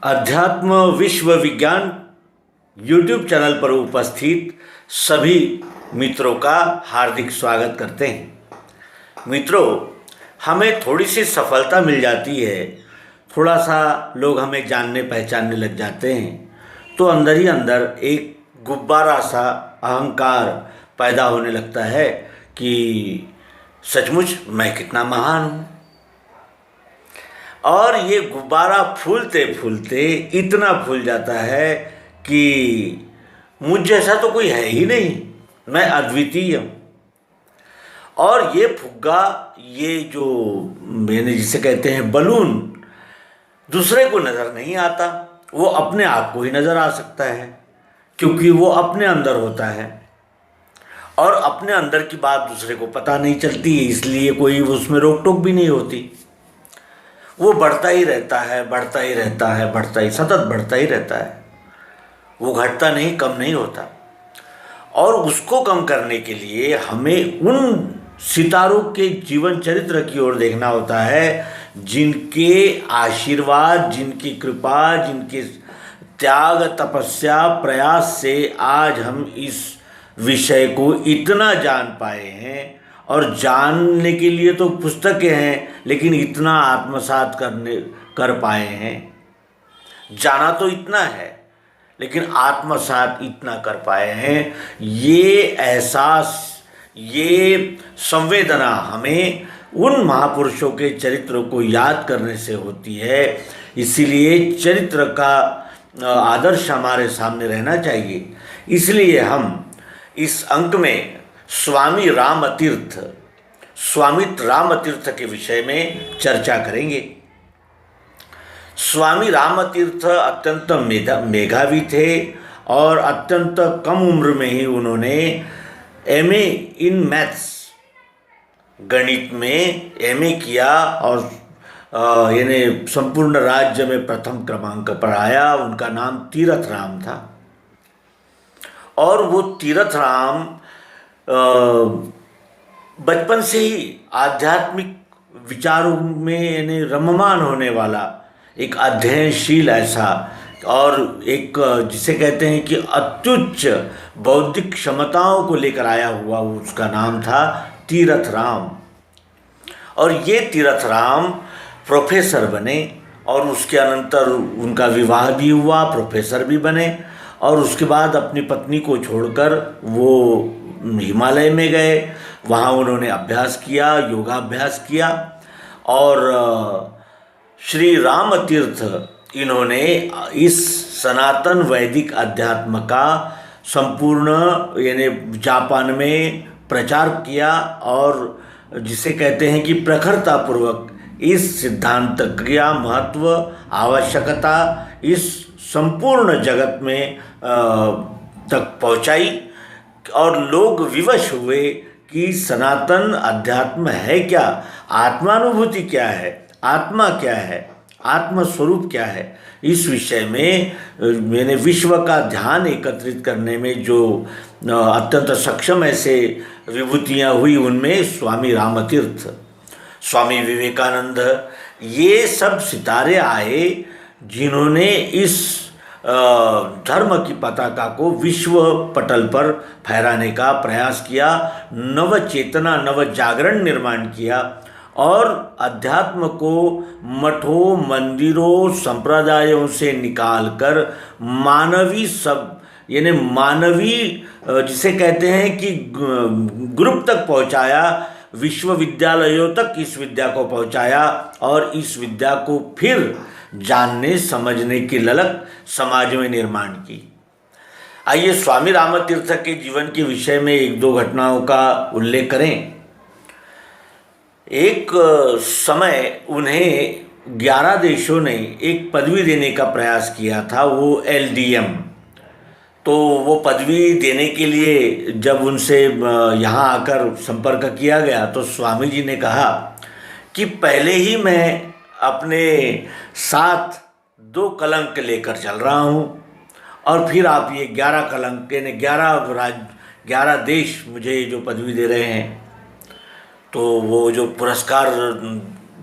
अध्यात्म विश्व विज्ञान यूट्यूब चैनल पर उपस्थित सभी मित्रों का हार्दिक स्वागत करते हैं। मित्रों, हमें थोड़ी सी सफलता मिल जाती है, थोड़ा सा लोग हमें जानने पहचानने लग जाते हैं, तो अंदर ही अंदर एक गुब्बारा सा अहंकार पैदा होने लगता है कि सचमुच मैं कितना महान हूँ। और ये गुब्बारा फूलते फूलते इतना फूल जाता है कि मुझ जैसा तो कोई है ही नहीं, मैं अद्वितीय हूँ। और ये फुग्गा, ये जो मैंने जिसे कहते हैं बलून, दूसरे को नज़र नहीं आता, वो अपने आप को ही नज़र आ सकता है, क्योंकि वो अपने अंदर होता है और अपने अंदर की बात दूसरे को पता नहीं चलती, इसलिए कोई उसमें रोक टोक भी नहीं होती। वो बढ़ता ही रहता है, बढ़ता ही रहता है, बढ़ता ही सतत बढ़ता ही रहता है, वो घटता नहीं, कम नहीं होता। और उसको कम करने के लिए हमें उन सितारों के जीवन चरित्र की ओर देखना होता है जिनके आशीर्वाद, जिनकी कृपा, जिनके त्याग, तपस्या, प्रयास से आज हम इस विषय को इतना जान पाए हैं। और जानने के लिए तो पुस्तकें हैं, लेकिन इतना आत्मसात कर पाए हैं। जाना तो इतना है, लेकिन आत्मसात इतना कर पाए हैं। ये एहसास, ये संवेदना हमें उन महापुरुषों के चरित्र को याद करने से होती है। इसीलिए चरित्र का आदर्श हमारे सामने रहना चाहिए। इसलिए हम इस अंक में स्वामी रामतीर्थ के विषय में चर्चा करेंगे। स्वामी रामतीर्थ अत्यंत मेधावी थे और अत्यंत कम उम्र में ही उन्होंने एमए इन मैथ्स, गणित में एमए किया और यानी संपूर्ण राज्य में प्रथम क्रमांक पर आया। उनका नाम तीरथ राम था और वो तीरथ राम बचपन से ही आध्यात्मिक विचारों में यानी रममान होने वाला, एक अध्ययनशील ऐसा, और एक जिसे कहते हैं कि अत्युच्च बौद्धिक क्षमताओं को लेकर आया हुआ, उसका नाम था तीरथ राम। और ये तीरथ राम प्रोफेसर बने और उसके अनंतर उनका विवाह भी हुआ, प्रोफेसर भी बने। और उसके बाद अपनी पत्नी को छोड़कर वो हिमालय में गए, वहाँ उन्होंने अभ्यास किया, योगाभ्यास किया। और श्री राम तीर्थ इन्होंने इस सनातन वैदिक अध्यात्म का संपूर्ण यानी जापान में प्रचार किया और जिसे कहते हैं कि प्रखरतापूर्वक इस सिद्धांत का महत्व, आवश्यकता इस संपूर्ण जगत में तक पहुंचाई। और लोग विवश हुए कि सनातन अध्यात्म है क्या, आत्मानुभूति क्या है, आत्मा क्या है, आत्मस्वरूप क्या है। इस विषय में मैंने विश्व का ध्यान एकत्रित करने में जो अत्यंत सक्षम ऐसे विभूतियाँ हुई, उनमें स्वामी रामतीर्थ, स्वामी विवेकानंद, ये सब सितारे आए जिन्होंने इस धर्म की पताका को विश्व पटल पर फहराने का प्रयास किया, नव चेतना, नव जागरण निर्माण किया और अध्यात्म को मठों, मंदिरों, संप्रदायों से निकालकर मानवी यानी मानवी जिसे कहते हैं कि ग्रुप तक पहुंचाया, विश्वविद्यालयों तक इस विद्या को पहुंचाया और इस विद्या को फिर जानने समझने की ललक समाज में निर्माण की। आइए स्वामी रामतीर्थ के जीवन के विषय में एक दो घटनाओं का उल्लेख करें। एक समय उन्हें 11 देशों ने एक पदवी देने का प्रयास किया था, वो LDM। तो वो पदवी देने के लिए जब उनसे यहाँ आकर संपर्क किया गया तो स्वामी जी ने कहा कि पहले ही मैं अपने साथ 2 कलंक लेकर चल रहा हूँ और फिर आप ये 11 कलंक यानी 11 देश मुझे जो पदवी दे रहे हैं, तो वो जो पुरस्कार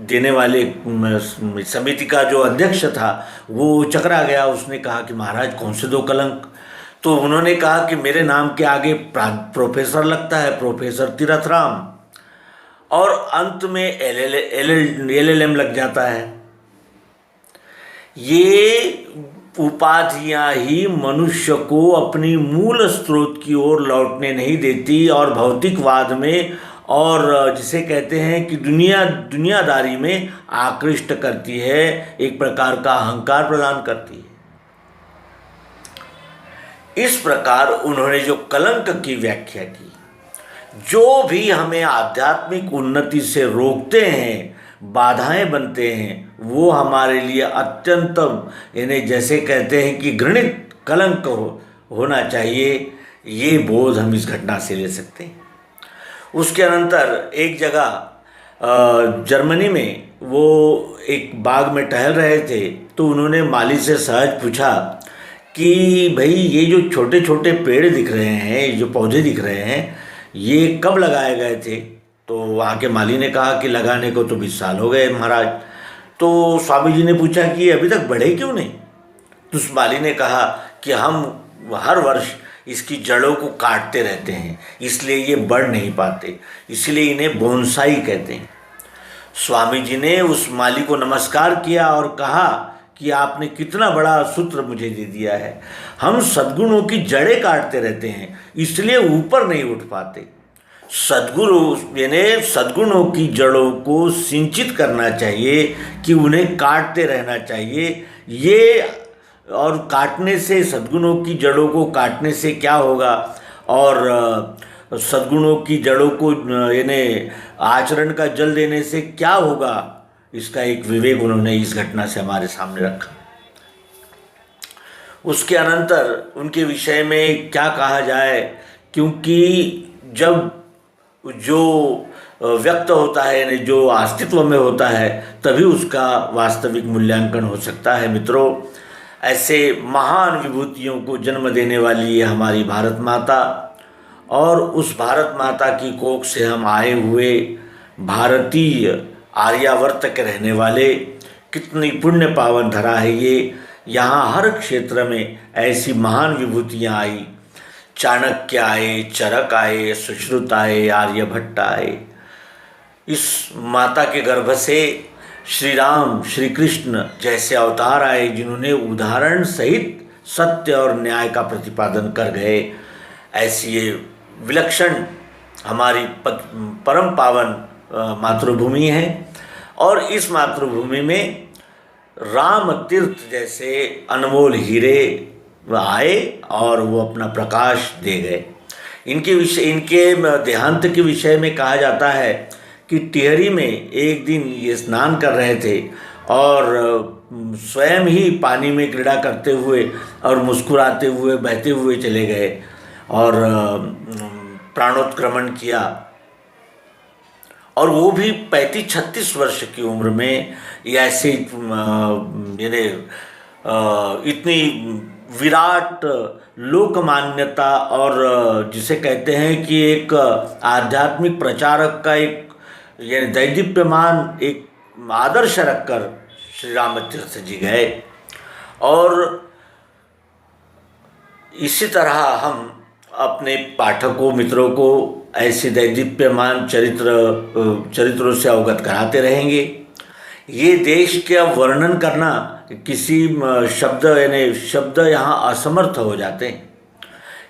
देने वाले समिति का जो अध्यक्ष था वो चकरा गया। उसने कहा कि महाराज कौन से दो कलंक? तो उन्होंने कहा कि मेरे नाम के आगे प्रोफेसर लगता है, प्रोफेसर तीरथ राम, और अंत में LLM लग जाता है। ये उपाधियां ही मनुष्य को अपनी मूल स्रोत की ओर लौटने नहीं देती और भौतिकवाद में और जिसे कहते हैं कि दुनियादारी में आकृष्ट करती है, एक प्रकार का अहंकार प्रदान करती है। इस प्रकार उन्होंने जो कलंक की व्याख्या की, जो भी हमें आध्यात्मिक उन्नति से रोकते हैं, बाधाएं बनते हैं, वो हमारे लिए अत्यंत यानी जैसे कहते हैं कि घृणित कलंक होना चाहिए। ये बोध हम इस घटना से ले सकते हैं। उसके अनंतर एक जगह जर्मनी में वो एक बाग में टहल रहे थे, तो उन्होंने माली से सहज पूछा कि भाई ये जो छोटे छोटे पेड़ दिख रहे हैं, जो पौधे दिख रहे हैं, ये कब लगाए गए थे? तो वहाँ के माली ने कहा कि लगाने को तो 20 साल हो गए महाराज। तो स्वामी जी ने पूछा कि अभी तक बढ़े क्यों नहीं? तो उस माली ने कहा कि हम हर वर्ष इसकी जड़ों को काटते रहते हैं, इसलिए ये बढ़ नहीं पाते, इसलिए इन्हें बोनसाई कहते हैं। स्वामी जी ने उस माली को नमस्कार किया और कहा कि आपने कितना बड़ा सूत्र मुझे दे दिया है। हम सद्गुणों की जड़ें काटते रहते हैं, इसलिए ऊपर नहीं उठ पाते। सद्गुणों की जड़ों को सिंचित करना चाहिए कि उन्हें काटते रहना चाहिए। ये और काटने से, सद्गुणों की जड़ों को काटने से क्या होगा, और सद्गुणों की जड़ों को यानी आचरण का जल देने से क्या होगा, इसका एक विवेक उन्होंने इस घटना से हमारे सामने रखा। उसके अनंतर उनके विषय में क्या कहा जाए, क्योंकि जब जो व्यक्त होता है यानी जो अस्तित्व में होता है, तभी उसका वास्तविक मूल्यांकन हो सकता है। मित्रों, ऐसे महान विभूतियों को जन्म देने वाली है हमारी भारत माता, और उस भारत माता की कोख से हम आए हुए भारतीय आर्यावर्त के रहने वाले, कितनी पुण्य पावन धरा है ये। यहाँ हर क्षेत्र में ऐसी महान विभूतियाँ आई। चाणक्य आए, चरक आए, सुश्रुत आए, आर्यभट्ट आए। इस माता के गर्भ से श्री राम, श्री कृष्ण जैसे अवतार आए, जिन्होंने उदाहरण सहित सत्य और न्याय का प्रतिपादन कर गए। ऐसी ये विलक्षण हमारी परम पावन मातृभूमि है, और इस मातृभूमि में राम तीर्थ जैसे अनमोल हीरे आए और वो अपना प्रकाश दे गए। इनके देहांत के विषय में कहा जाता है कि टिहरी में एक दिन ये स्नान कर रहे थे और स्वयं ही पानी में क्रीड़ा करते हुए और मुस्कुराते हुए बहते हुए चले गए और प्राणोत्क्रमण किया, और वो भी 35-36 वर्ष की उम्र में। ऐसे यानी इतनी विराट लोकमान्यता और जिसे कहते हैं कि एक आध्यात्मिक प्रचारक का एक यानी दैदीप्यमान एक आदर्श रखकर श्री रामतीर्थ जी गए। और इसी तरह हम अपने पाठकों, मित्रों को ऐसे दैदीप्यमान चरित्रों से अवगत कराते रहेंगे। ये देश का वर्णन करना किसी शब्द यहाँ असमर्थ हो जाते हैं।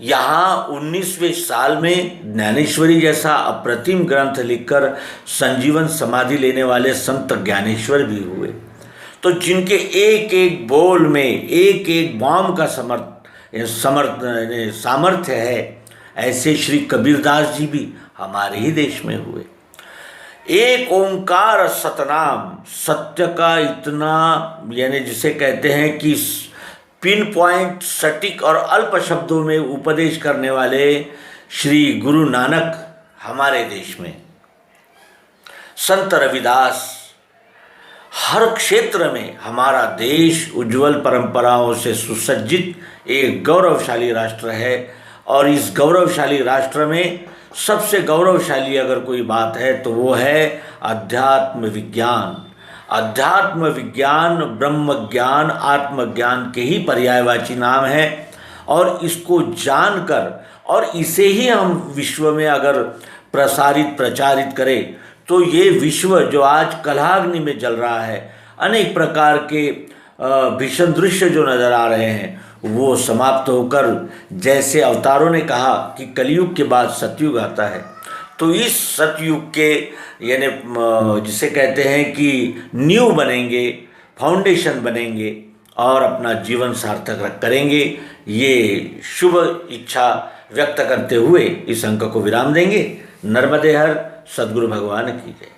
यहाँ 19वें साल में ज्ञानेश्वरी जैसा अप्रतिम ग्रंथ लिखकर संजीवन समाधि लेने वाले संत ज्ञानेश्वर भी हुए, तो जिनके एक एक बोल में एक एक बॉम्ब का सामर्थ्य है, ऐसे श्री कबीरदास जी भी हमारे ही देश में हुए। एक ओंकार सतनाम, सत्य का इतना यानी जिसे कहते हैं कि पिन पॉइंट, सटीक और अल्प शब्दों में उपदेश करने वाले श्री गुरु नानक हमारे देश में। संत रविदास, हर क्षेत्र में हमारा देश उज्जवल परंपराओं से सुसज्जित एक गौरवशाली राष्ट्र है, और इस गौरवशाली राष्ट्र में सबसे गौरवशाली अगर कोई बात है तो वो है अध्यात्म विज्ञान। अध्यात्म विज्ञान ब्रह्म ज्ञान आत्मज्ञान के ही पर्यायवाची नाम है, और इसको जानकर और इसे ही हम विश्व में अगर प्रचारित करें तो ये विश्व जो आज कलहाग्नि में जल रहा है, अनेक प्रकार के भीषण दृश्य जो नज़र आ रहे हैं, वो समाप्त होकर, जैसे अवतारों ने कहा कि कलयुग के बाद सतयुग आता है, तो इस सतयुग के यानी जिसे कहते हैं कि नींव बनेंगे, फाउंडेशन बनेंगे और अपना जीवन सार्थक करेंगे। ये शुभ इच्छा व्यक्त करते हुए इस अंक को विराम देंगे। नर्मदे हर, सद्गुरु भगवान की जय।